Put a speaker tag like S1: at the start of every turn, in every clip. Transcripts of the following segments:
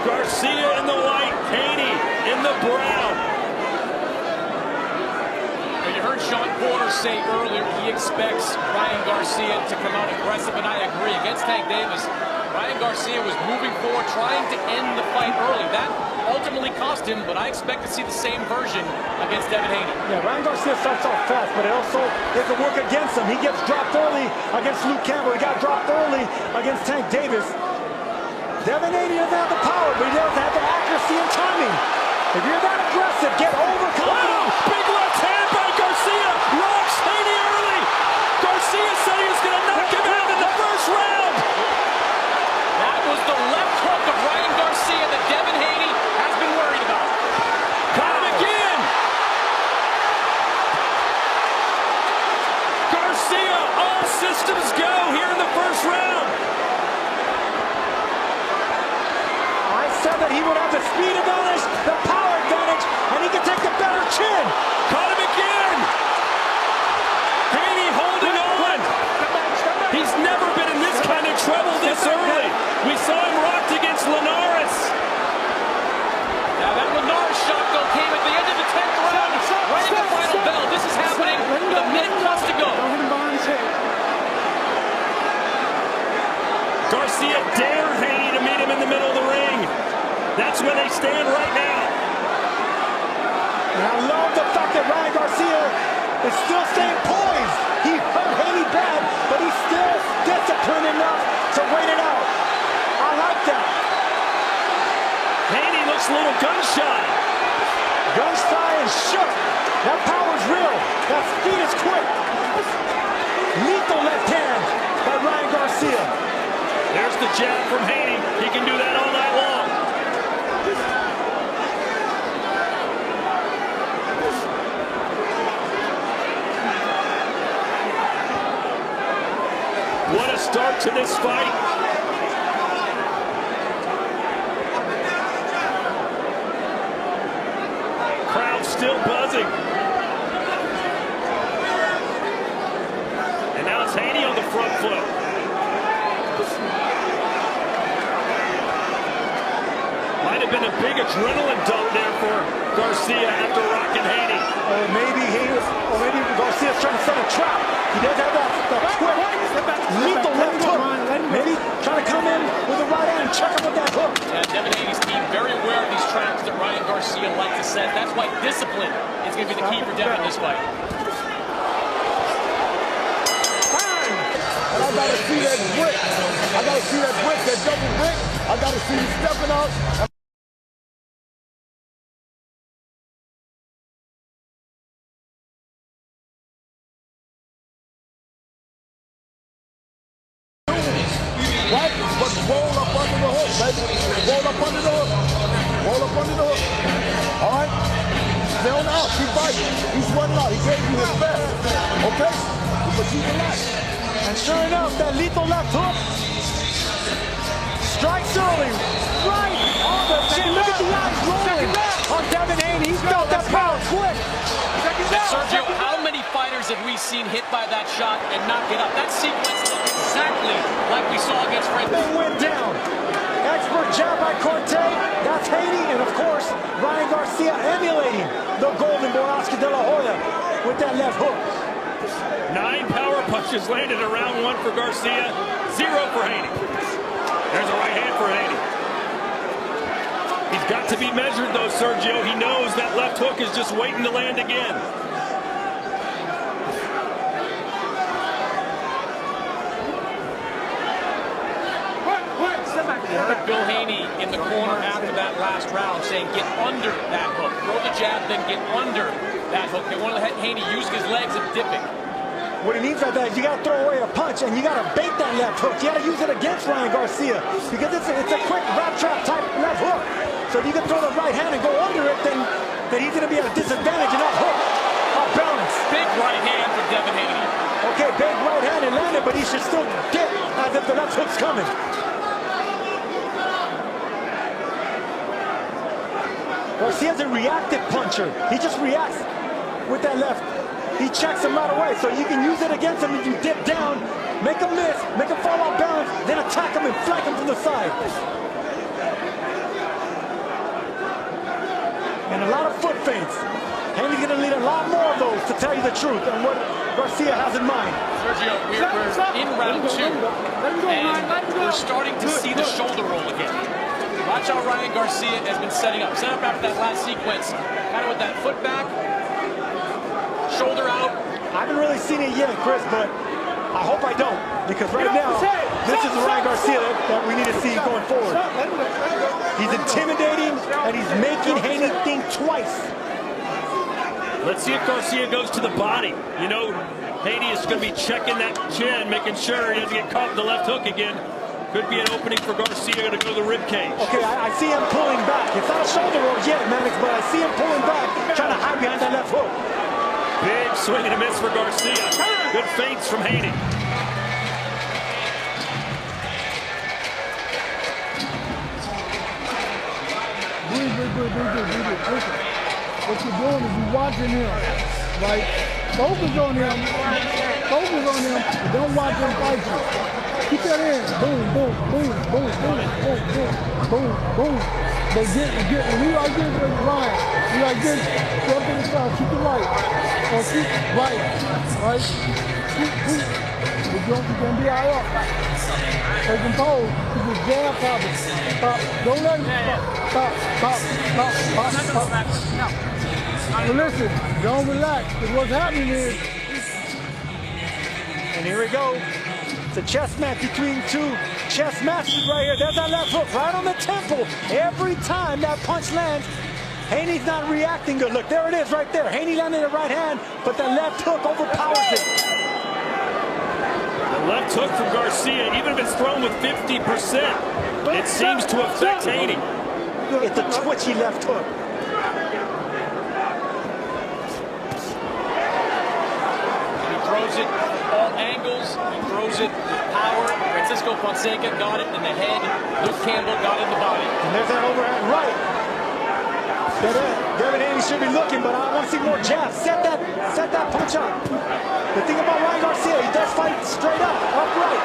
S1: Garcia in the white, Haney in the brown.
S2: Now you heard Sean Porter say earlier he expects Ryan Garcia to come out aggressive, and I agree. Against Tank Davis, Ryan Garcia was moving forward, trying to end the fight early. That ultimately cost him, but I expect to see the same version against Devin Haney.
S3: Yeah, Ryan Garcia starts off fast, but it also can work against him. He gets dropped early against Luke Campbell. He got dropped early against Tank Davis. Devin Haney doesn't have the power, but he does have the accuracy and timing. If you're that aggressive, get overconfident.
S1: Oh, big left hand by Garcia. Rocks Haney early. Garcia said he was going to knock him out in the first round.
S2: That was the left hook of Ryan Garcia that Devin Haney has been worried about.
S1: Got him again. Garcia, all systems go here in the first round.
S3: I said that he would have the speed advantage, the power advantage, and he can take the better chin.
S1: Caught him again. Haney holding on. He's never been in this kind of trouble this early. We saw him rocked against Linares.
S2: Now that Linares shot though came at the end of the 10th round, right at the final bell. This is happening with a minute plus to go.
S1: Garcia dared Haney to meet him in the middle of the ring. That's where they stand right now.
S3: And I love the fact that Ryan Garcia is still staying poised. He hurt Haney bad, but he's still disciplined enough to wait it out. I like that.
S1: Haney looks a little gun-shy.
S3: Gun-shy and shook. That power's real. That speed is quick. Lethal left hand by Ryan Garcia.
S1: There's the jab from Haney. He can do that all night long. What a start to this fight. Crowd still buzzing. And now it's Haney on the front foot. Might have been a big adrenaline dump there for Garcia after rocking Haney.
S3: Or maybe Garcia's trying to set a trap. He does have that quick, lethal left hook. Maybe trying to come in with the right hand and check him with that hook.
S2: Yeah, Devin Haney's team very aware of these traps that Ryan Garcia likes to set. That's why discipline is going to be the key for Devin in this fight.
S4: And I gotta see that brick. I gotta see that brick, that double brick. I gotta see you stepping out. Right? But roll up under the hook, baby. Roll up under the hook. Roll up under the hook. All right? Stay on out. Keep fighting. He's running out. He gave you his best. Okay? But you relax.
S3: And sure enough, that lethal left hook strikes early, right on the chin. Look at the eyes rolling on Devin Haney. He's felt that power quick.
S2: Sergio, how many fighters have we seen hit by that shot and not get up? That sequence looked exactly like we saw against Fred.
S3: They went down. Expert jab by Corte. That's Haney, and of course, Ryan Garcia emulating the Golden Boy Oscar De La Hoya with that left hook.
S1: 9 power punches landed in round 1 for Garcia, 0 for Haney. There's a right hand for Haney. He's got to be measured though, Sergio. He knows that left hook is just waiting to land again.
S2: Bill Haney in the corner after that last round saying get under that hook. Throw the jab, then get under that hook. They want to let Haney using his legs and dipping.
S3: What he means by that is you got to throw away a punch and you got to bait that left hook. You got to use it against Ryan Garcia because it's a quick wrap trap type left hook. So if you can throw the right hand and go under it, then he's going to be at a disadvantage in that hook. Off balance.
S2: Big right hand for Devin Haney.
S3: Okay, big right hand and landed, but he should still get as if the left hook's coming. Garcia's a reactive puncher. He just reacts with that left. He checks him right away, so you can use it against him if you dip down, make him miss, make him fall off balance, then attack him and flank him from the side. lot of foot feints. Haney's going to need a lot more of those, to tell you the truth, and what Garcia has in mind.
S2: Sergio, we're in round 2, and we're starting to see the shoulder roll again. Watch how Ryan Garcia has been setting up. Set up after that last sequence, kind of with that foot back, shoulder out.
S3: I haven't really seen it yet, Chris, but I hope I don't, because right now, this is the Ryan Garcia that we need to see going forward. He's intimidating, and he's making Haney think twice.
S1: Let's see if Garcia goes to the body. You know, Haney is going to be checking that chin, making sure he doesn't get caught with the left hook again. Could be an opening for Garcia to go to the rib cage.
S3: Okay, I see him pulling back. It's not a shoulder roll yet, Mannix, but I see him pulling back, trying to hide behind that left hook.
S1: Big swing and a miss for Garcia. Good feints from Haney.
S4: Listen, what you're doing is you're watching him, right? Focus on him. Focus on him. But don't watch him fight you. Keep that in. Boom, boom, boom, boom, boom, boom, boom, boom, boom. But when you like this with Ryan, you like this, step to the side, keep it right. Or keep right. Right? You're going to be all up. Take him pose. Keep his jab popping. Pop. Don't let him pop, pop, pop, pop, pop, pop. But listen, don't relax, because what's happening is...
S3: And here we go. It's a chess match between two chess masters right here. There's that left hook right on the temple. Every time that punch lands, Haney's not reacting good. Look, there it is right there. Haney landed the right hand, but the left hook overpowers it.
S1: The left hook from Garcia, even if it's thrown with 50%, it seems to affect Haney.
S3: It's a twitchy left hook.
S2: He throws it all angles. He throws it with power. Francisco Fonseca got it in the head. Luke Campbell got it in the body.
S3: And there's that overhand right. Devin Haney should be looking, but I want to see more jabs. Set that punch up. The thing about Ryan Garcia, he does fight straight up, upright.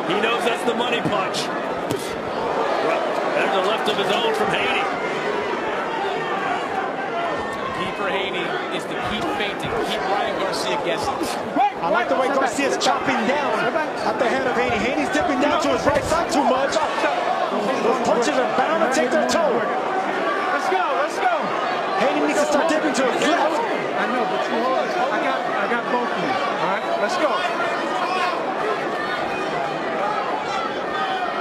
S1: He knows that's the money punch. There's a left of his own from Haney.
S2: Key for Haney is to keep feinting, keep Ryan Garcia guessing.
S3: I like the way Garcia's chopping down at the head of Haney. Haney's dipping down to his right side too much. Those punches are bound to take their toll.
S4: Let's go, let's go.
S3: Haney needs to start dipping to his left.
S4: I know, but you hold it. I got both of you. All right, let's go.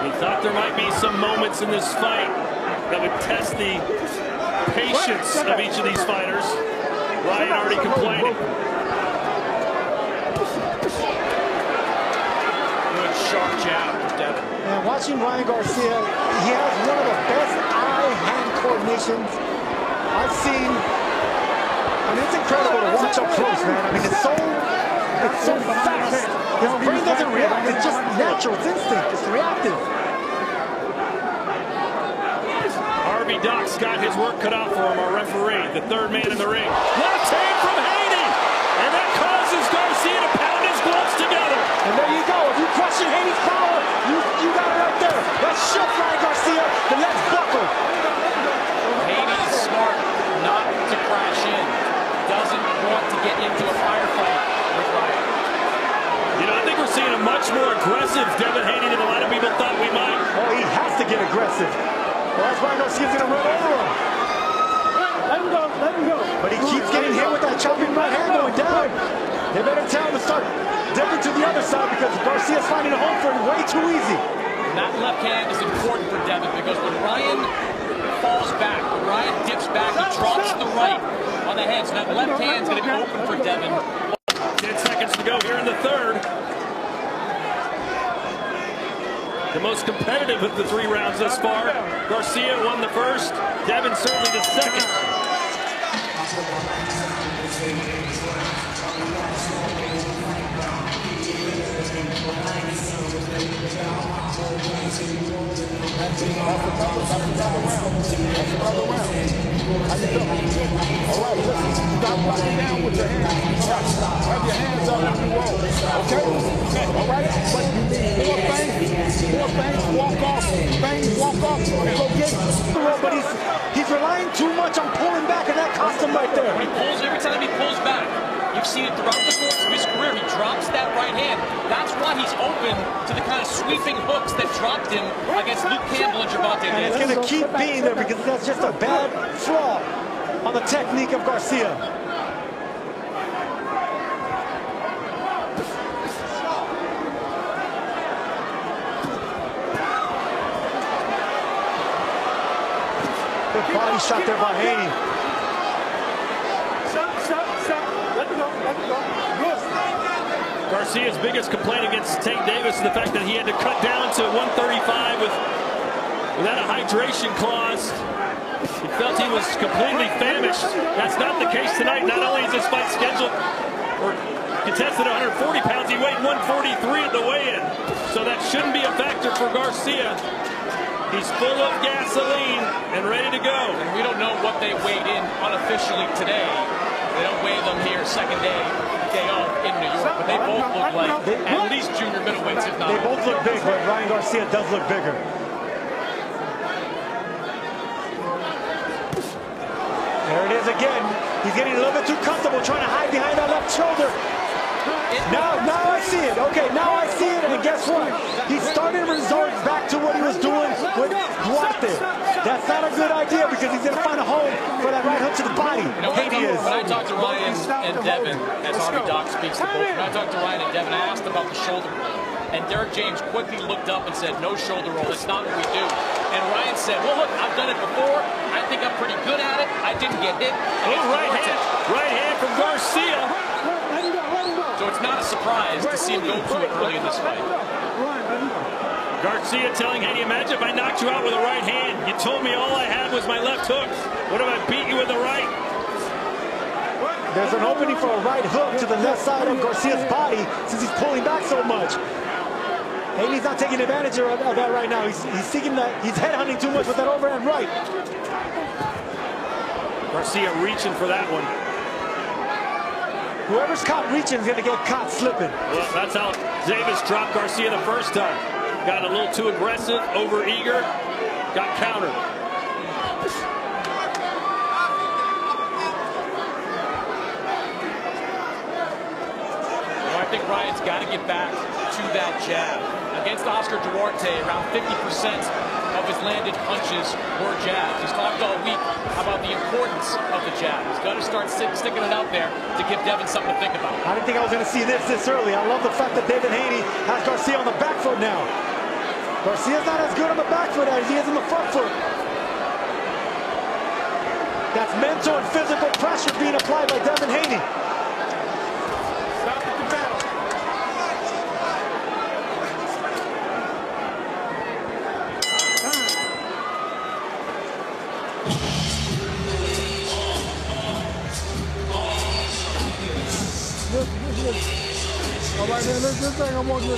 S1: He thought there might be some moments in this fight that would test the patience of each of these fighters. Ryan already complaining.
S2: Good sharp jab from Devin.
S3: And watching Ryan Garcia, he has one of the best eye-hand coordinations I've seen. I mean, it's incredible to watch up close, man. I mean, it's so fast. His brain doesn't react. It's just natural. It's instinct. It's reactive.
S1: Harvey Doc's got his work cut out for him, our referee, the third man in the ring. Left hand from Haney! And that causes Garcia to pound his gloves together.
S3: And there you go. If you question Haney's power, you got it right there. Let's shook Ryan Garcia. The legs buckle.
S2: Haney's smart not to crash in. Doesn't want to get into a firefight with Ryan.
S1: You know, I think we're seeing a much more aggressive Devin Haney than a lot of people thought we might.
S3: Oh, he has to get aggressive. Well, that's why Garcia's going to run over him.
S4: Let him go, let him go.
S3: But he keeps getting hit with that chopping right hand going down. They better tell him to start dipping to the other side because Garcia's finding a home for him way too easy.
S2: That left hand is important for Devin because when Ryan falls back, when Ryan dips back, he drops the right on the head. So that left hand's going to be open for Devin.
S1: 10 seconds to go here in the third. The most competitive of the 3 rounds thus far. Garcia won the first. Devin certainly the second.
S4: another round. How you feel? All right, listen. Stop locking down with your hands. Have your hands up when you roll. Okay? All right? But you need more things, walk off, and go get it.
S3: But he's relying too much on pulling back, and that cost him right there.
S2: When he pulls, every time he pulls back, you've seen it throughout the course of his career. He drops that right hand. That's why he's open to the kind of sweeping hooks that dropped him against Luke Campbell and Gervonta Davis.
S3: And it's going to keep being there because that's just a bad flaw on the technique of Garcia. Good body shot there by Haney.
S4: Let me go. Good.
S1: Garcia's biggest complaint against Tank Davis is the fact that he had to cut down to 135 without a hydration clause. He felt he was completely famished. That's not the case tonight. Not only is this fight scheduled or contested 140 pounds, he weighed 143 at the weigh-in. So that shouldn't be a factor for Garcia. He's full of gasoline and ready to go.
S2: And we don't know what they weighed in unofficially today. They don't weigh them here second day off in New York, but they both look like at least junior middleweights, if not.
S3: They both look big, but Ryan Garcia does look bigger. There it is again. He's getting a little bit too comfortable trying to hide behind that left shoulder. Now I see it. Okay, now I see it, and guess what? He's starting to resort back to what he was doing with Duarte. That's not a good idea because he's going to find a home for that right hook to the body.
S2: You know,
S3: Haney is.
S2: When I talked to Ryan and Devin, as Army Doc speaks to both, when I talked to Ryan and Devin, I asked about the shoulder roll. And Derek James quickly looked up and said, no shoulder roll, that's not what we do. And Ryan said, well, look, I've done it before. I think I'm pretty good at it. I didn't get hit.
S1: Right hand from Garcia.
S2: So it's not a surprise to see him go to it early in this fight.
S1: Garcia telling Haney, imagine if I knocked you out with a right hand. You told me all I had was my left hook. What if I beat you with the right?
S3: There's an opening for a right hook to the left side of Garcia's body since he's pulling back so much. Haney's not taking advantage of that right now. He's seeking that. He's headhunting too much with that overhand right.
S1: Garcia reaching for that one.
S3: Whoever's caught reaching is going to get caught slipping.
S1: Well, that's how Davis dropped Garcia the first time. Got a little too aggressive, over-eager, got countered.
S2: Well, I think Ryan's got to get back to that jab. Against Oscar Duarte, around 50% of his landed punches were jabs. He's talked all week about the importance of the jab. He's got to start sticking it out there to give Devin something to think about.
S3: I didn't think I was going to see this early. I love the fact that David Haney has Garcia on the back foot now. Garcia's not as good on the back foot as he is on the front foot. That's mental and physical pressure being applied by Devin Haney.
S4: Stop the battle. All right, man, this thing I want to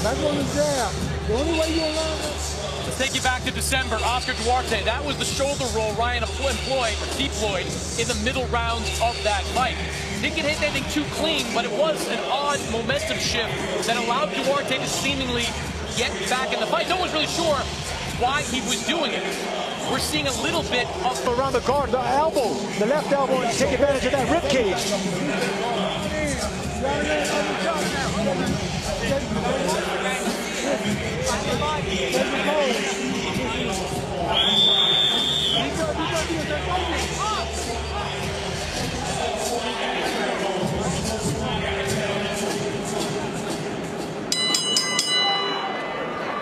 S4: back on the jab. The only way you allow that.
S2: Let's take you back to December. Oscar Duarte, that was the shoulder roll Ryan deployed in the middle rounds of that fight. Didn't get hit anything too clean, but it was an odd momentum shift that allowed Duarte to seemingly get back in the fight. No one's really sure why he was doing it. We're seeing a little bit of
S3: around the guard, the elbow, the left elbow, and take advantage of that rib cage.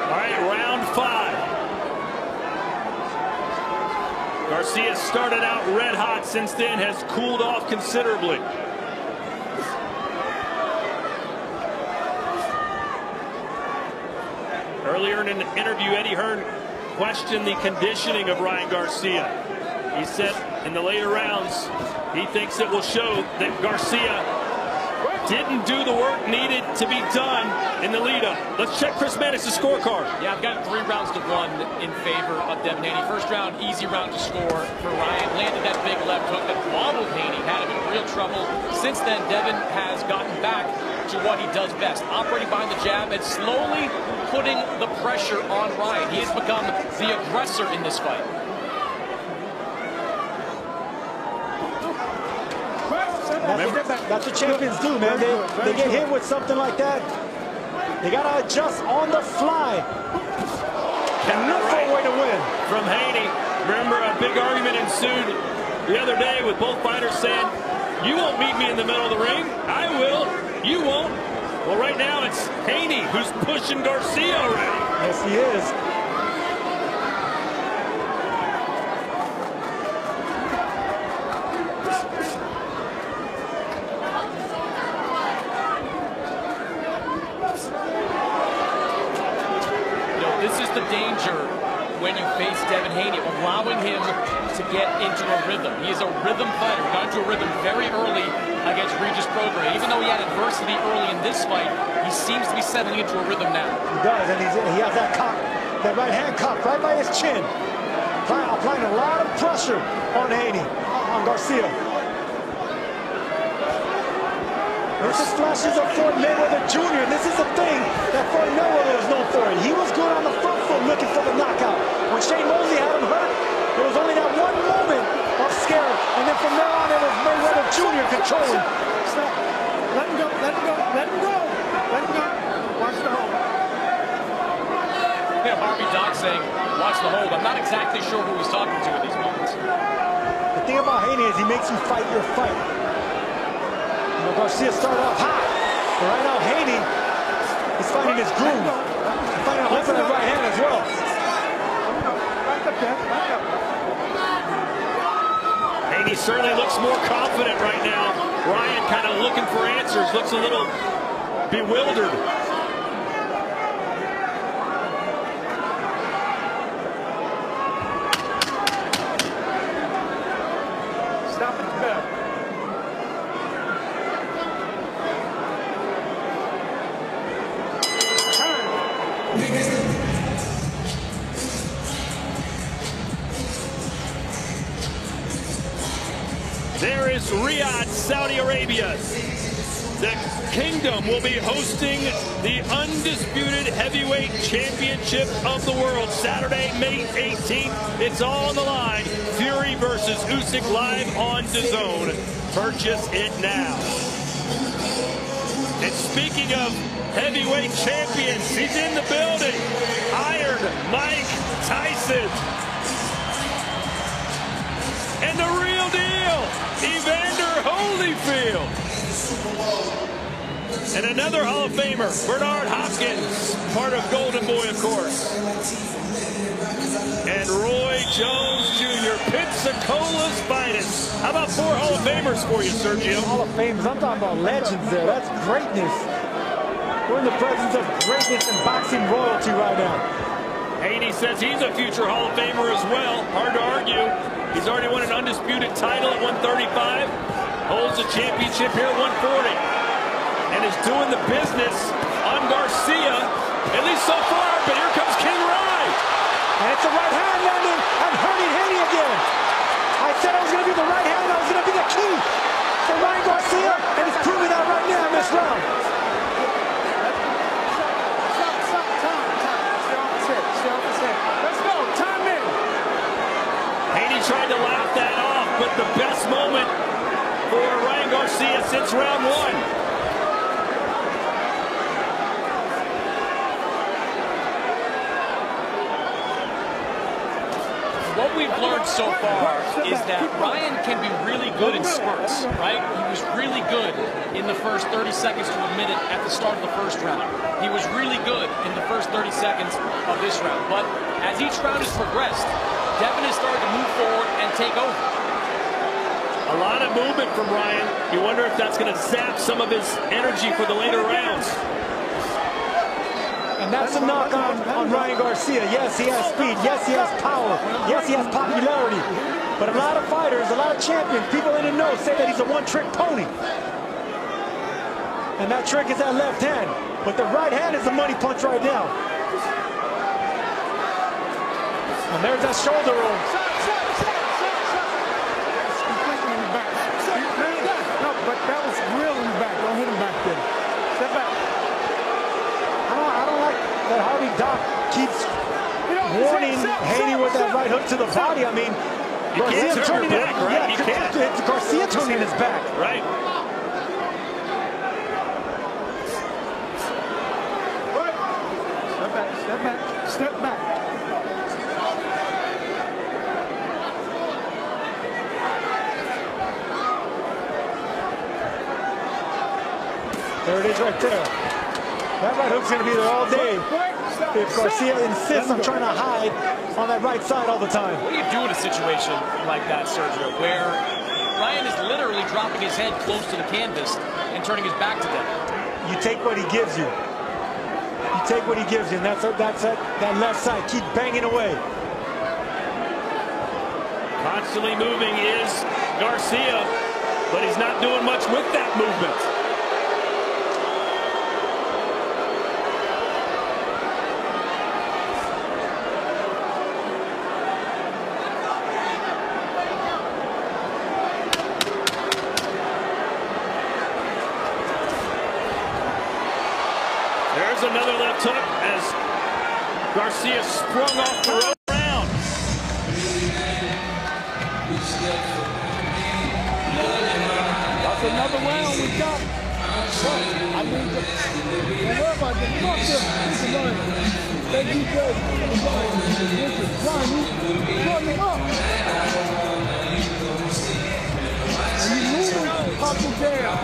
S1: All right, round 5. Garcia started out red hot, since then has cooled off considerably. Earlier in an interview, Eddie Hearn questioned the conditioning of Ryan Garcia. He said in the later rounds, he thinks it will show that Garcia didn't do the work needed to be done in the lead-up. Let's check Chris Mannix's scorecard.
S2: Yeah, I've got 3 rounds to 1 in favor of Devin Haney. First round, easy round to score for Ryan. Landed that big left hook that wobbled Haney, had him in real trouble. Since then, Devin has gotten back to what he does best, operating behind the jab and slowly putting the pressure on Ryan. He has become the aggressor in this fight.
S3: That's what champions do, man. They get hit with something like that. They got to adjust on the fly. And look for a way to win.
S1: From Haney. Remember, a big argument ensued the other day with both fighters saying, you won't meet me in the middle of the ring. I will. You won't. Well, right now it's Haney who's pushing Garcia already.
S3: Yes, he is.
S2: This is the danger when you face Devin Haney, allowing him to get into a rhythm. He is a rhythm fighter. He got into a rhythm very early against Regis Prograis. Even though he had adversity early in this fight, he seems to be settling into a rhythm now.
S3: He does, and he has that cock, that right hand cocked right by his chin. Applying a lot of pressure on Haney, on Garcia. This is flashes of Floyd Mayweather Jr. This is the thing that Floyd Mayweather was known for. He was good on the front foot looking for the knockout. When Shane Mosley had him hurt, there was only that one moment of scare. And then from there on, it was Mayweather Jr. controlling.
S5: Stop. Let him go. Let him go. Let him go. Let him go. Watch the hold.
S2: Yeah, Harvey Dock saying, watch the hold. I'm not exactly sure who he's talking to at these moments.
S3: The thing about Haney is he makes you fight your fight. Garcia started off hot, but right now Haney is finding his groove. He's finding a hook in his right hand as well.
S1: Haney certainly looks more confident right now. Ryan kind of looking for answers, looks a little bewildered.
S5: Stop at the bell.
S1: There is Riyadh, Saudi Arabia. The Kingdom will be hosting the undisputed heavyweight championship of the world Saturday, May 18th. It's all on the line. Fury versus Usyk live on DAZN. Purchase it now. And speaking of heavyweight champions, he's in the building. Iron Mike Tyson. And the real deal, Evander Holyfield. And another Hall of Famer, Bernard Hopkins, part of Golden Boy, of course. And Roy Jones Jr., Pensacola's finest. How about 4 Hall of Famers for you, Sergio?
S3: Hall of Famers, I'm talking about legends there. That's greatness. We're in the presence of greatness and boxing royalty right now.
S1: Haney says he's a future Hall of Famer as well. Hard to argue. He's already won an undisputed title at 135. Holds the championship here at 140. And is doing the business on Garcia, at least so far. But here comes King Rye.
S3: And it's a right hand landing and hurting Haney again. I said it was going to be the right hand. That was going to be the key for Ryan Garcia. And he's proving that right now in this round.
S1: Tried to laugh that off, but the best moment for Ryan Garcia since round 1.
S2: What we've learned so far is that Ryan can be really good in spurts, right? He was really good in the first 30 seconds to a minute at the start of the first round. He was really good in the first 30 seconds of this round. But as each round has progressed, Devin is starting to move forward and take over.
S1: A lot of movement from Ryan. You wonder if that's going to zap some of his energy for the later rounds.
S3: And that's a knock on Ryan Garcia. Yes, he has speed. Yes, he has power. Yes, he has popularity. But a lot of fighters, a lot of champions, people in the know say that he's a one-trick pony. and that trick is that left hand. But the right hand is the money punch right now. And there's that shoulder roll.
S5: Completely in the back. No, but that was real in the back. Don't hit him back there. Step back.
S3: I don't like that Harvey Doc keeps warning Haney with that right hook to the body. I mean, Garcia turning
S1: back, right?
S3: Yeah, it's Garcia turning his back.
S1: Right.
S5: Step back. Step back. Step back.
S3: There it is right there. That right hook's going to be there all day if Garcia insists on trying to hide on that right side all the time.
S2: What do you do in a situation like that, Sergio, where Ryan is literally dropping his head close to the canvas and turning his back to them?
S3: You take what he gives you. You take what he gives you, and that's that left side. Keep banging away.
S1: Constantly moving is Garcia, but he's not doing much with that movement. There's another left hook as Garcia sprung off the round.
S4: That's another round we got. I mean, don't worry about this. Fuck this. Listen, thank you, guys. Listen, Ryan, you brought me up. And you moving, pop him down.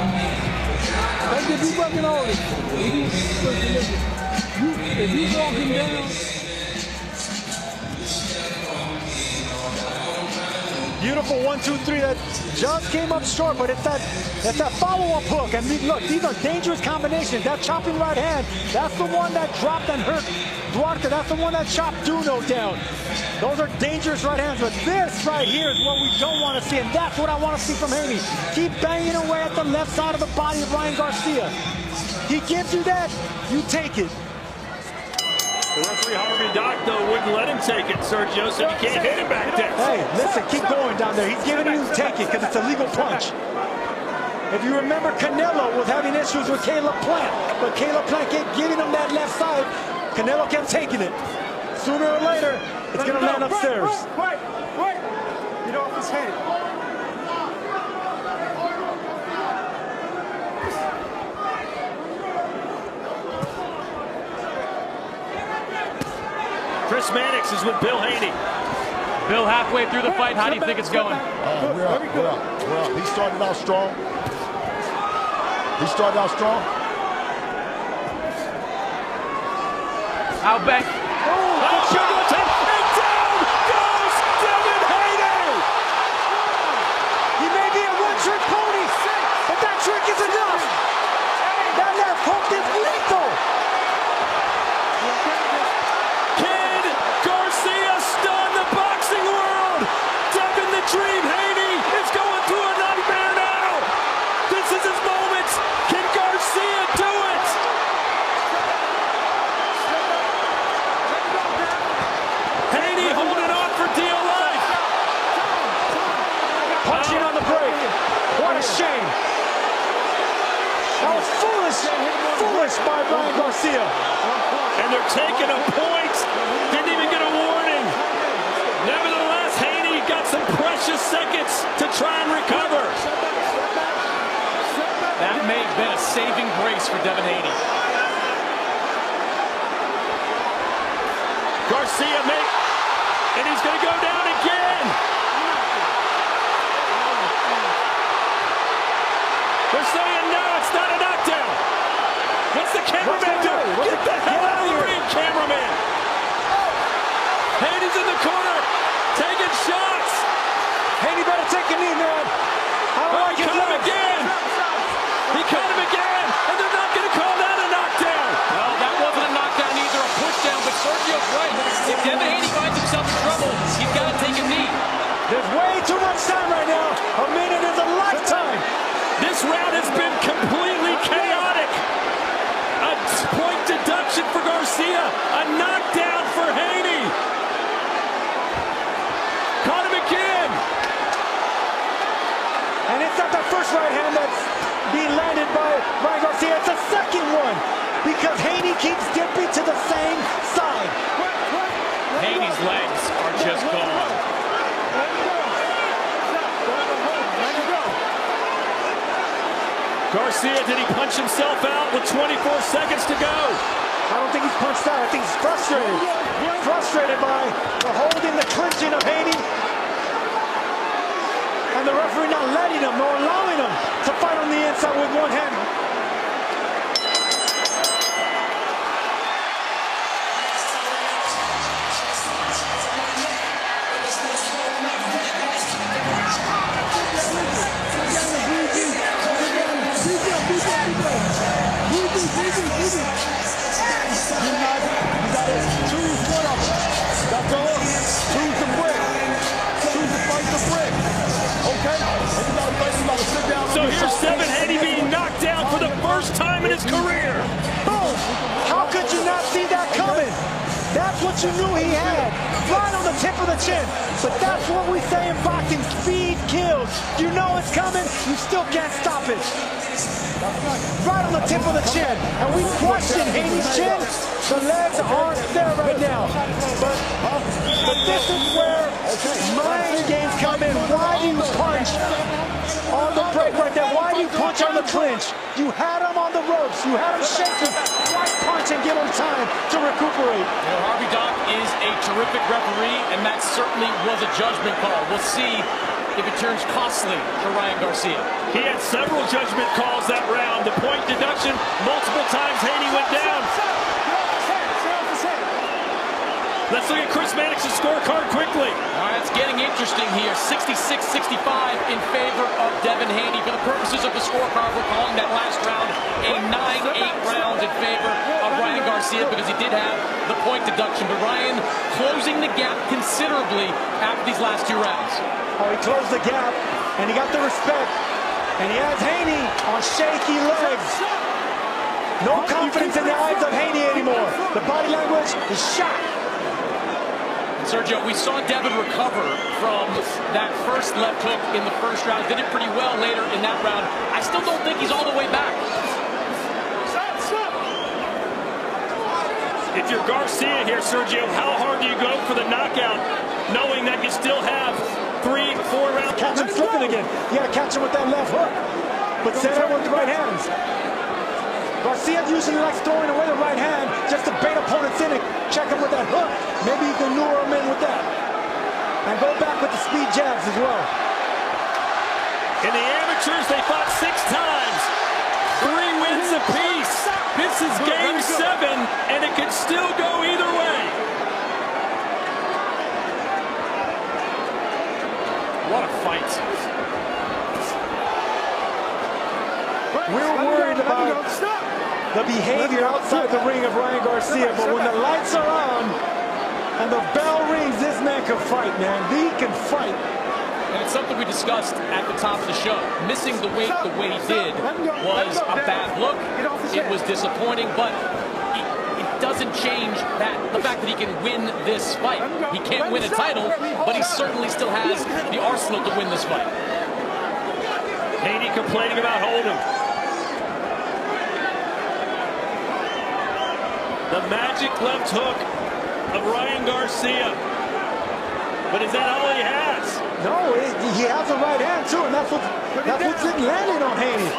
S4: Let's get you working on it. If you walk him down.
S3: Beautiful 1-2-3 that just came up short, but it's that follow-up hook. And look, these are dangerous combinations. That chopping right hand, that's the one that dropped and hurt Duarte. That's the one that chopped Duno down. Those are dangerous right hands, but this right here is what we don't want to see, and that's what I want to see from Haney. Keep banging away at the left side of the body of Ryan Garcia. He gives you that, you take it.
S1: The referee Harvey Doc, though, wouldn't let him take it, Sergio, so you can't hit him back there.
S3: Hey, listen, keep going down there. He's giving you take it because it's a legal punch. If you remember, Canelo was having issues with Caleb Plant, but Caleb Plant kept giving him that left side. Canelo kept taking it. Sooner or later, it's going to land upstairs.
S5: Wait. Get off his head.
S1: Chris Mannix is with Bill Haney.
S2: Bill, halfway through the fight, how do you think it's going?
S4: We're up. He started out strong.
S2: How back?
S1: And down goes Devin Haney!
S3: He may be a one-trick pony, but that trick is enough. That left hook is lethal.
S1: Can Garcia stun the boxing world? Devin the Dream Haney is going through a nightmare now. This is his moment. Can Garcia do it? Haney holding on for dear life.
S3: Punching on the break. What a shame. That was foolish by Ryan Garcia.
S1: And they're taking a point. Didn't even get a warning. Nevertheless, Haney got some precious seconds to try and recover.
S2: That may have been a saving grace for Devin Haney.
S1: Garcia and he's going to go down again. They're saying no, it's not a knockdown. What's the cameraman doing? Get the hell out of the ring, cameraman. Haney's in the corner, taking shots.
S3: Haney better take a knee, man. I don't like
S1: He
S3: his
S1: caught him
S3: legs.
S1: again. He caught him again, and they're not going to call that a knockdown.
S2: Well, that wasn't a knockdown either, a pushdown, but Sergio's right. If Devin Haney finds himself in trouble, he's got to take a knee.
S3: There's way too much time right now. A minute is a lifetime.
S1: This round has been completely chaotic.
S3: by Ryan Garcia. It's a second one because Haney keeps dipping to the same side.
S2: Haney's legs are just gone.
S1: Garcia, did he punch himself out with 24 seconds to go?
S3: I don't think he's punched out. I think he's frustrated. Frustrated by the holding, the clinching of Haney. And the referee not letting him nor allowing him to fight on the inside with one hand.
S1: So here's Devin Haney being knocked down for the first time in his career.
S3: Boom! How could you not see that coming? That's what you knew he had, right on the tip of the chin. But that's what we say in boxing, speed kills. You know it's coming, you still can't stop it. Right on the tip of the chin. And we question Haney's chin. The legs aren't there right now. But this is where mind games come in. Why do you punch on the break right there? Why do you punch on the clinch? You had him on the ropes. You had him shaking. Why punch and give him time to recuperate?
S2: You know, Harvey Doc is a terrific referee, and that certainly was a judgment call. We'll see if it turns costly for Ryan Garcia.
S1: He had several judgment calls that round. The point deduction, multiple times Haney went down. Let's look at Chris Mannix's scorecard quickly.
S2: All right, it's getting interesting here. 66-65 in favor of Devin Haney. For the purposes of the scorecard, we're calling that last round a 9-8 round in favor of Ryan Garcia because he did have the point deduction. But Ryan closing the gap considerably after these last two rounds.
S3: Oh, he closed the gap, and he got the respect. And he has Haney on shaky legs. No confidence in the eyes of Haney anymore. The body language is shot.
S2: Sergio, we saw Devin recover from that first left hook in the first round. Did it pretty well later in that round. I still don't think he's all the way back.
S1: If you're Garcia here, Sergio, how hard do you go for the knockout, knowing that you still have 3-4 rounds?
S3: Catch him slipping again. You gotta catch him with that left hook. But center with the right hands. Garcia usually likes throwing away the right hand just to bait opponents in and check him with that hook. Maybe you can lure him in with that. And go back with the speed jabs as well.
S1: In the amateurs, they fought 6 times. 3 wins apiece. This is game 7, and it could still go either way. What a fight.
S3: We're worried about the behavior outside the ring of Ryan Garcia, but when the lights are on and the bell rings, this man can fight, man. He can fight.
S2: And it's something we discussed at the top of the show. Missing the weight the way he did was a bad look. It was disappointing, but it doesn't change the fact that he can win this fight. He can't win a title, but he certainly still has the arsenal to win this fight.
S1: Haney complaining about holding. The magic left hook of Ryan Garcia. But is that all he has?
S3: No, he has the right hand too, and that's what's landing on Haney.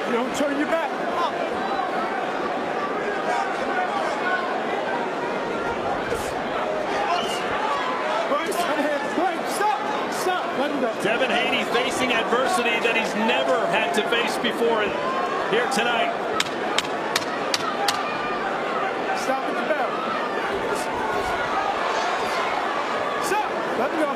S5: You don't turn your back. Stop.
S1: Devin Haney facing adversity that he's never had to face before here tonight.
S5: Stop at the bell. Stop. Let me go.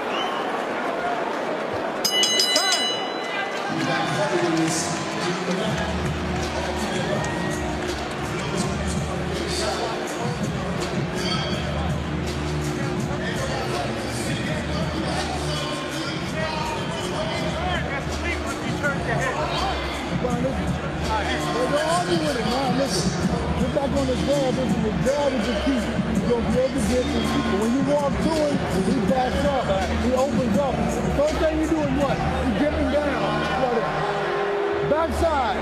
S4: Get back on the grab, and the grab is the key. You're going to be able to get it. But when you walk to him, he backs up. He opens up. The first thing you do is what? You get him down. Backside.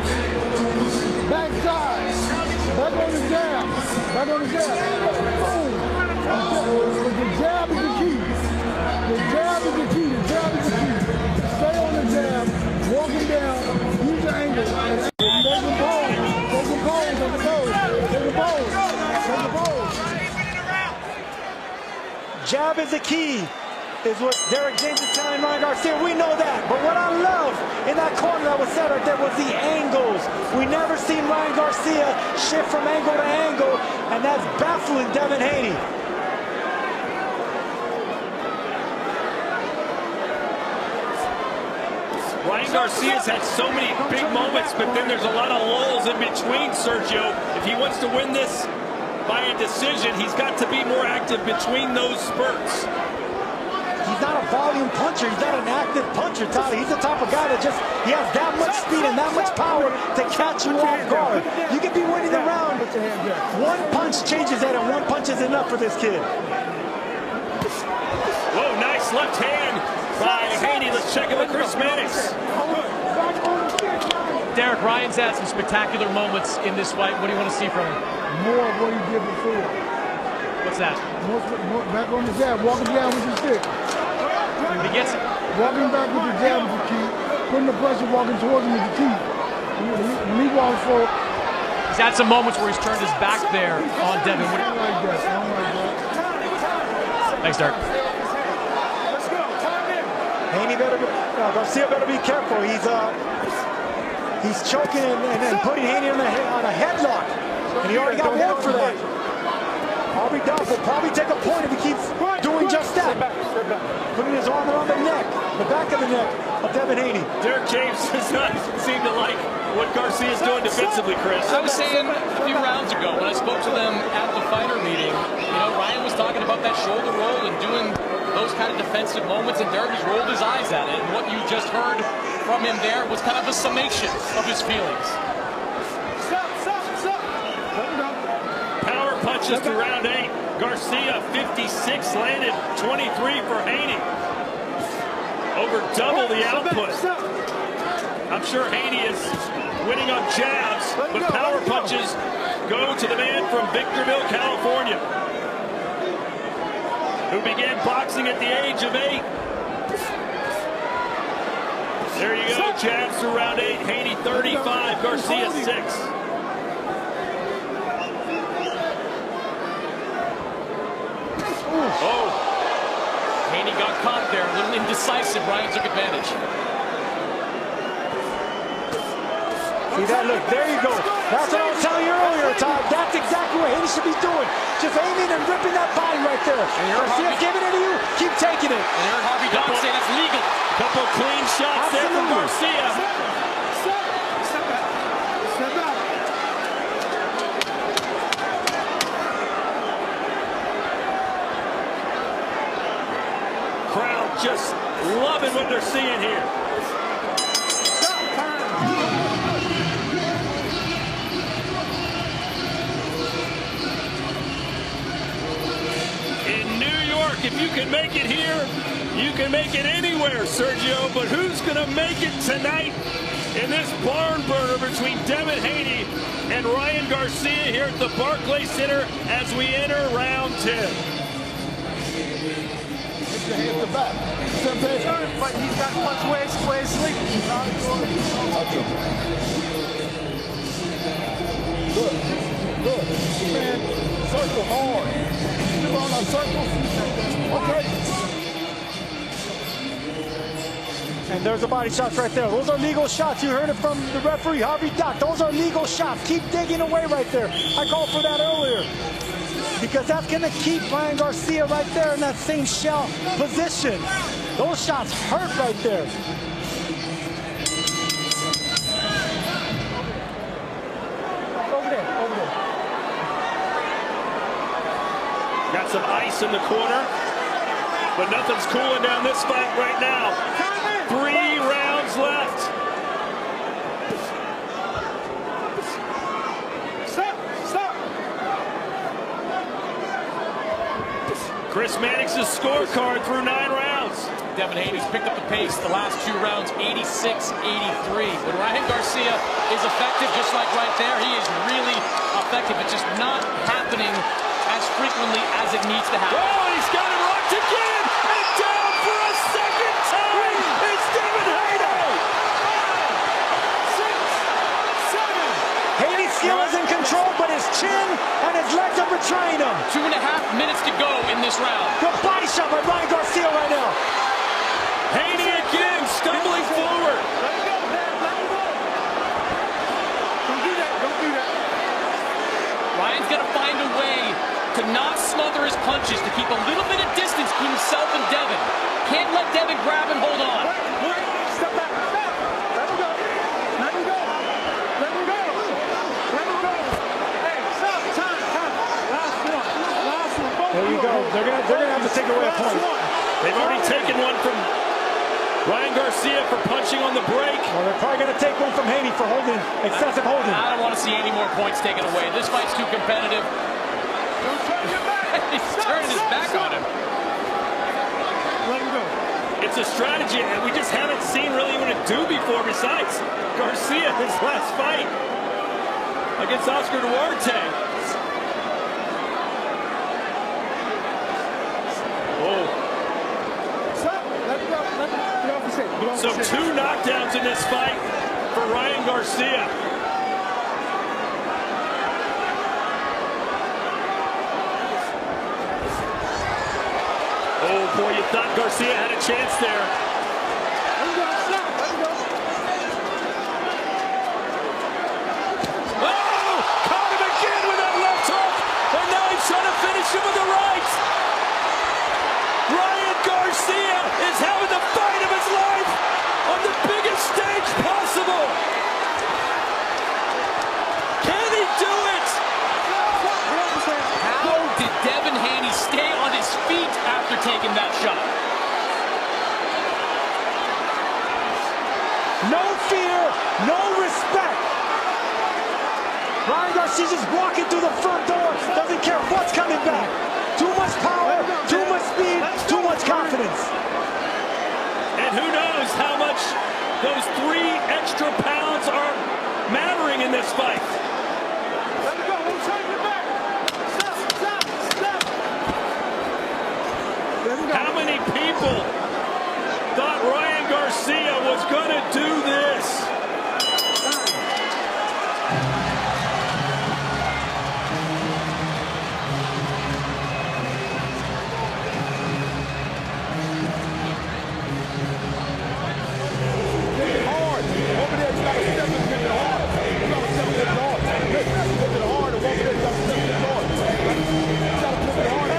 S4: Backside. Back on the jab. Back on the jab. Boom. The jab is the key. The jab is the key. The jab is the key. Stay on the jab. Walking down. Use the angle. Take the ball. Take the ball. Take the ball. Take the ball. Take the ball.
S3: Jab is the key, is what Derek James is telling Ryan Garcia. We know that. But what I love in that corner that was set right there was the angles. We never seen Ryan Garcia shift from angle to angle, and that's baffling Devin Haney.
S1: Ryan Garcia's had so many big moments, but then there's a lot of lulls in between, Sergio. If he wants to win this by a decision, he's got to be more active between those spurts.
S3: He's not a volume puncher. He's not an active puncher, Tyler. He's the type of guy that just, he has that much speed and that much power to catch you off guard. You could be winning the round. One punch changes that, and one punch is enough for this kid.
S1: Whoa, nice left hand by Haney. Let's check it with Chris Mannix.
S2: Derek, Ryan's had some spectacular moments in this fight. What do you want to see from him?
S4: More of what he did before.
S2: What's that?
S4: More, back on the jab. Walking down with the stick.
S2: He gets it.
S4: Walking back with the jab is the key. Putting the pressure, walking towards him is the key. When he walks forward.
S2: He's had some moments where he's turned his back there on Devin.
S4: I don't like that. I don't like that.
S2: Thanks, Derek.
S3: Haney better, Garcia better be careful. He's choking and putting Haney on a headlock. And he already got one for that. Harvey Dock will probably take a point if he keeps doing just that. Putting his arm around the neck, the back of the neck of Devin Haney.
S1: Derek James does not seem to like what Garcia's doing defensively, Chris.
S2: I was saying a few rounds ago when I spoke to them at the fighter meeting, you know, Ryan was talking about that shoulder roll and doing those kind of defensive moments, and Derek just rolled his eyes at it. And what you just heard from him there was kind of a summation of his feelings.
S1: Power punches to round 8. Garcia 56 landed, 23 for Haney. Over double the output. I'm sure Haney is winning on jabs, but power punches go to the man from Victorville, California, who began boxing at the age of 8. There you go, jabs through round 8. Haney 35, Garcia 6. Oh,
S2: Haney got caught there, a little indecisive. Ryan took advantage.
S3: See that? Look, there you go. That's what I was telling you earlier, Todd. That's exactly what Haney should be doing. Just aiming and ripping that body right there. Garcia's giving it to you, keep taking it.
S2: And you heard Harvey Dock say that's legal.
S1: Couple clean shots there from Garcia.
S5: Step back. Step back.
S1: Crowd just loving what they're seeing here. In New York, if you can make it here, you can make it anywhere, Sergio. But who's going to make it tonight in this barn burner between Devin Haney and Ryan Garcia here at the Barclays Center as we enter round 10?
S4: Hit the back.
S5: But he's got punch way asleep.
S4: Good. Man, circle hard. Still on our circle. Okay.
S3: And there's the body shots right there. Those are legal shots. You heard it from the referee, Harvey Dock. Those are legal shots. Keep digging away right there. I called for that earlier. Because that's going to keep Ryan Garcia right there in that same shell position. Those shots hurt right there. Over there.
S1: Got some ice in the corner, but nothing's cooling down this fight right now. 3 rounds left. Chris Mannix's scorecard through 9 rounds.
S2: Devin Haney's picked up the pace the last 2 rounds, 86-83. When Ryan Garcia is effective, just like right there, he is really effective. It's just not happening as frequently as it needs to happen.
S1: Oh, he's got it rocked again, and down for a second time. It's Devin Haney.
S5: 6, 7.
S3: Haney's skill is in control, but his chin and his legs are betraying him.
S2: 2.5 minutes to go in this round.
S3: Good body shot by Ryan Garcia right now.
S1: Haney again, stumbling forward.
S5: Let him go, man. Let him go. Don't do that. Don't do that.
S2: Ryan's got to find a way to not smother his punches, to keep a little bit of distance between himself and Devin. Can't let Devin grab and hold on.
S5: Wait. Step back. Step. Let him go. Let him go. Let him go. Let him go. Hey, stop. Time. Last one. Last one. Both
S3: There you go. They're gonna have to take away a point.
S1: They've already taken one from Ryan Garcia for punching on the break.
S3: Well, they're probably gonna take one from Haney for holding, excessive holding.
S2: I don't want to see any more points taken away. This fight's too competitive.
S5: Don't turn your back.
S2: He's turning his back on him.
S5: Let him go.
S1: It's a strategy that we just haven't seen really even do before besides Garcia his last fight against Oscar Duarte. Oh,
S5: Stop. Let him go. Let him get off the shit. Get off
S1: so
S5: the shit.
S1: 2 knockdowns in this fight for Ryan Garcia. Oh boy, you thought Garcia had a chance there.
S5: Let him go. Stop. Let him go.
S1: Oh! Caught him again with that left hook! And now he's trying to finish him with the right! Ryan Garcia is having the fight of his life on the biggest stage possible! Can he do it?
S2: How did Devin Haney stay on his feet after taking that shot?
S3: No fear, no respect. Ryan Garcia just walking through the front door, doesn't care what's coming back. Too much power, too much speed, too much confidence.
S1: And who knows how much those 3 extra pounds are mattering in this fight.
S5: Let him go. Don't turn your back. Stop. Let him go.
S1: How many people thought Ryan Garcia was going to do this?
S4: Hard. Over there, you got to step and make it hard. You got to step and make it hard. Make it hard, and over there, you got to step and make it hard. You got to make it hard.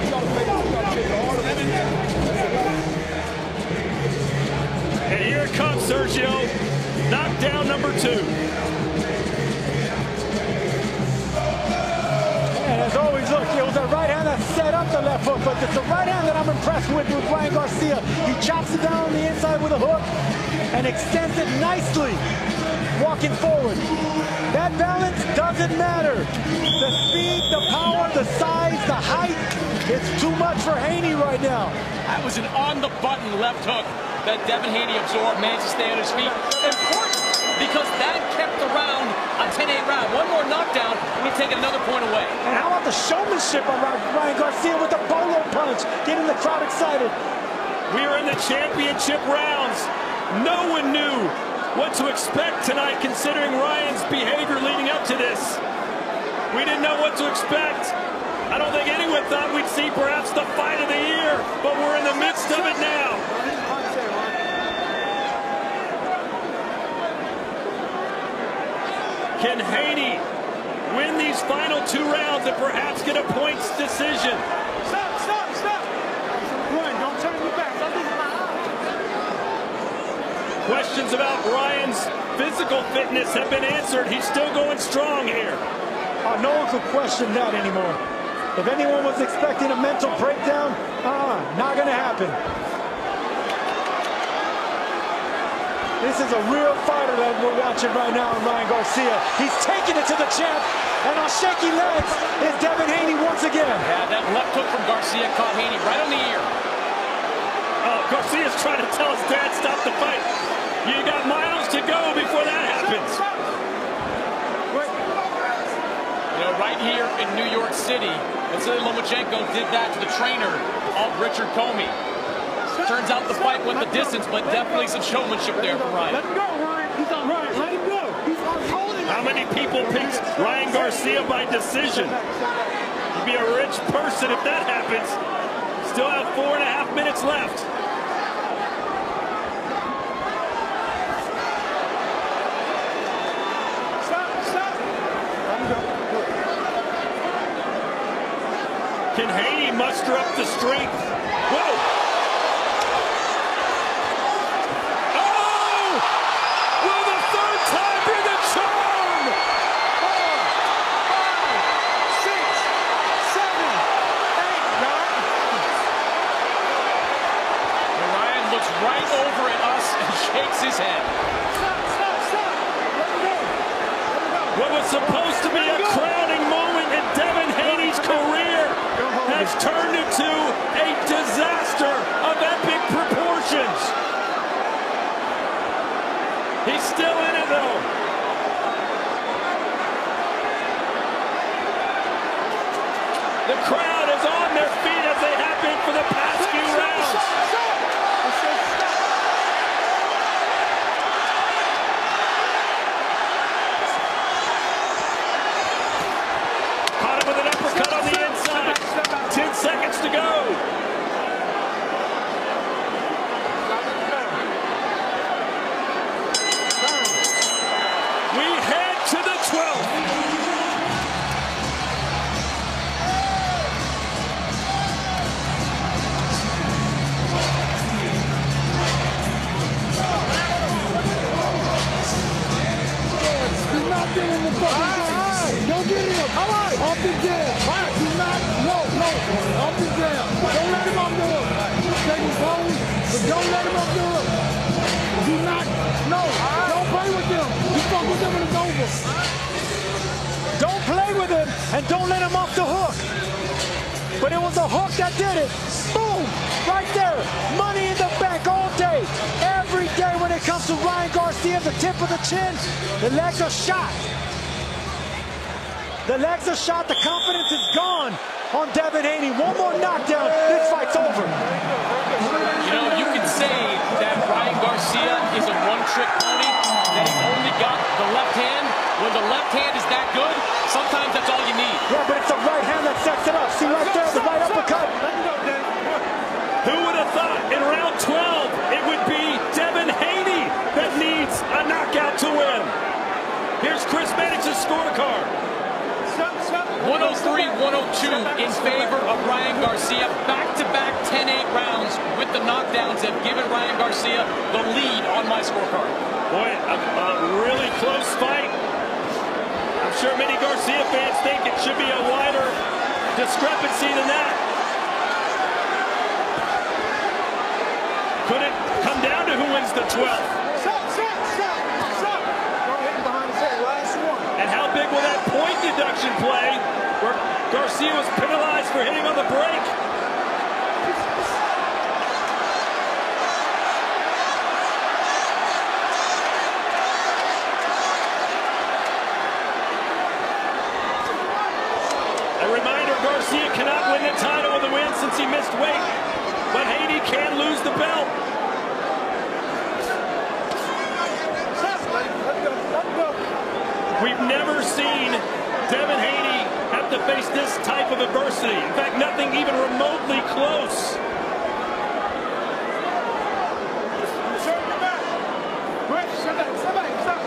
S4: You got to make it hard.
S1: And here it comes, Sergio. Knockdown number 2.
S3: And as always, look, it was a right hand that set up the left hook, but it's the right hand that I'm impressed with Ryan Garcia. He chops it down on the inside with a hook and extends it nicely, walking forward. That balance doesn't matter. The speed, the power, the size, the height, it's too much for Haney right now.
S2: That was an on-the-button left hook that Devin Haney absorbed, managed to stay on his feet. Important, because that kept the round a 10-8 round. One more knockdown would have taken another point away.
S3: And how about the showmanship of Ryan Garcia with the bolo punch, getting the crowd excited.
S1: We are in the championship rounds. No one knew what to expect tonight, considering Ryan's behavior leading up to this. We didn't know what to expect. I don't think anyone thought we'd see perhaps the fight of the year, but we're in the midst of it now. Can Haney win these final 2 rounds and perhaps get a points decision?
S5: Stop. Run. Don't turn your back.
S1: Questions about Ryan's physical fitness have been answered. He's still going strong here.
S3: No one could question that anymore. If anyone was expecting a mental breakdown, not gonna happen. This is a real fighter that we're watching right now in Ryan Garcia. He's taking it to the champ, and on shaky legs is Devin Haney once again.
S2: Yeah, that left hook from Garcia caught Haney right on the ear.
S1: Oh, Garcia's trying to tell his dad, stop the fight. You got miles to go before that happens.
S2: You know, right here in New York City, Vasily Lomachenko did that to the trainer of Richard Comey. Turns out the fight went the distance, but definitely some showmanship there for Ryan.
S5: Let him go, Ryan. He's all right. Let him go. He's holding.
S1: How many people picked Ryan Garcia by decision? You'd be a rich person if that happens. Still have 4.5 minutes left.
S5: Stop. Let him go.
S1: Can Haney muster up the strength? Whoa!
S2: Right over at us and shakes his head.
S5: Stop. Let him go.
S1: What was supposed to be a crowning moment in Devin Haney's career has turned into a disaster of epic proportions. He's still in it though. The crowd is on their feet as they have been for the past few rounds. With an uppercut on the inside. 10 seconds to go. We head to the 12th.
S4: He's not getting the fucking game. Don't get him. All right. Off his jab. He's not. No. Off his jab. Don't let him up do it. Take his pose, but don't let him up do it. Do not. No. Don't play with him. You fuck with him and it's over.
S3: Don't play with him and don't let him off the hook. But it was the hook that did it. Boom! Right there. Money in the bank all day. Every day when it comes to Ryan Garcia, the tip of the chin, the legs are shot. The legs are shot. The confidence is gone on Devin Haney. One more knockdown. This fight's over.
S2: You know, you can say that Ryan Garcia is a one-trick pony, that he only got the left hand. When the left hand is that good, sometimes that's all you need.
S3: Yeah, but it's the right hand that sets it up. See right there, the right uppercut.
S5: Let him go, Dan.
S1: Who would have thought in round 12 it would be Devin Haney that needs a knockout to win? Here's Chris Mannix's scorecard.
S2: 103-102 in favor of Ryan Garcia. Back-to-back 10-8 rounds with the knockdowns have given Ryan Garcia the lead on my scorecard.
S1: Boy, a really close fight. I'm sure many Garcia fans think it should be a wider discrepancy than that. Could it come down to who wins the 12th?
S5: Stop. Go ahead and behind his head. Last one.
S1: And how big will that point deduction play where Garcia was penalized for hitting on the break? A reminder, Garcia cannot win the title with a win since he missed weight, but Haney can lose the belt.
S5: Let him go.
S1: We've never seen Devin Haney have to face this type of adversity. In fact, nothing even remotely close.
S5: Shut your back. Quick, somebody, stop.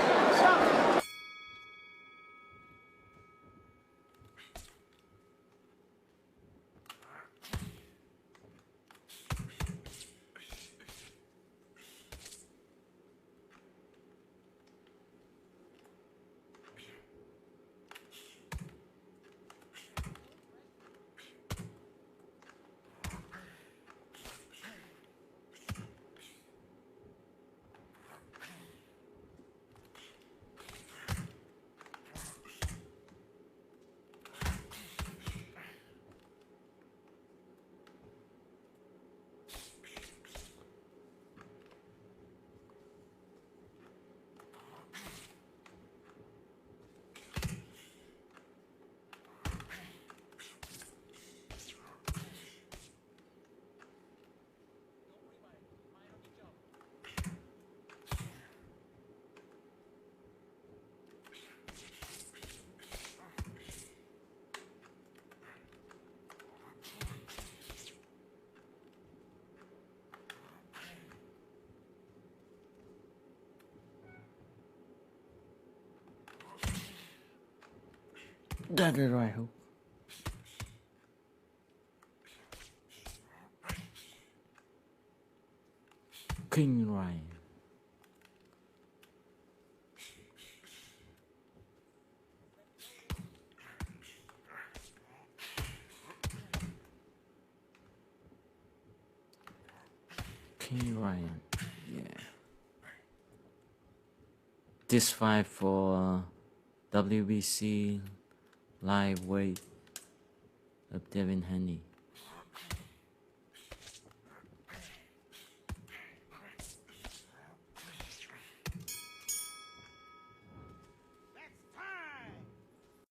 S6: That's the right hook. King Ryan. King Ryan. Yeah. This fight for WBC live weight of Devin Haney.